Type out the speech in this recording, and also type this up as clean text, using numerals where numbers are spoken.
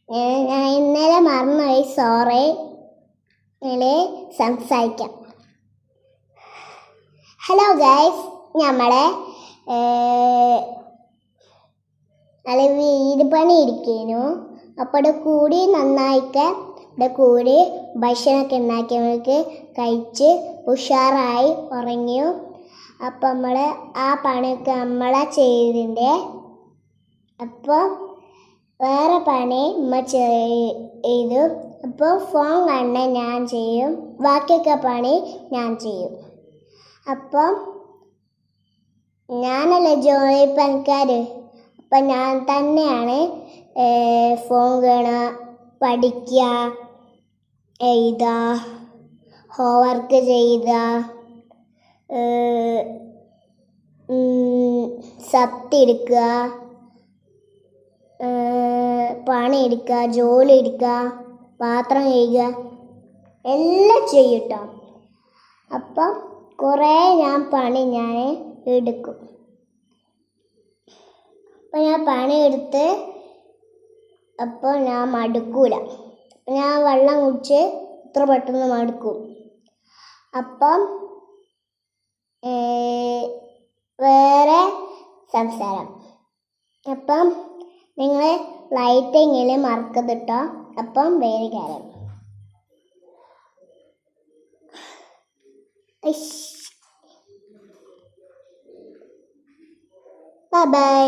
ഞാൻ ഇന്നലെ മറന്നുപോയി, സോറി. സംസാരിക്കാം. ഹലോ ഗൈസ്, നമ്മളെ വീട് പണി ഇരിക്കുന്നു. അപ്പോൾ ഇവിടെ കൂടി നന്നായിക്കെ ഇവിടെ കൂടി ഭക്ഷണമൊക്കെ ഉണ്ടാക്കിയവർക്ക് കഴിച്ച് ഉഷാറായി ഉറങ്ങിയോ. അപ്പം നമ്മൾ ആ പണിയൊക്കെ നമ്മളെ ചെയ്തിൻ്റെ. അപ്പോൾ വേറെ പണി ചെയ്തു. അപ്പോൾ ഫോൺ കണ്ട് ഞാൻ ചെയ്യും, ബാക്കിയൊക്കെ പണി ഞാൻ ചെയ്യും. അപ്പം ഞാനല്ലേ ജോലി പണിക്കാർ. അപ്പം ഞാൻ തന്നെയാണ് ഫോൺ കാണുക, പഠിക്കുക, എഴുതുക, ഹോംവർക്ക് ചെയ്യുക, സപ്തി എടുക്കുക, പണിയെടുക്കുക, ജോലി എടുക്കുക, പാത്രം കഴുകുക, എല്ലാം ചെയ്യും കേട്ടോ. അപ്പം കുറേ പണി ഞാൻ എടുക്കും. അപ്പം ഞാൻ പണിയെടുത്ത് അപ്പോൾ ഞാൻ മടുക്കൂല. ഞാൻ വെള്ളം കുടിച്ച് ഇത്ര പെട്ടെന്ന് മടുക്കും. അപ്പം വേറെ സംസാരം. അപ്പം നിങ്ങൾ ലൈറ്റിങ്ങിൽ മറക്കരുത് കേട്ടോ. അപ്പം വേറെ കാര്യം. Bye bye.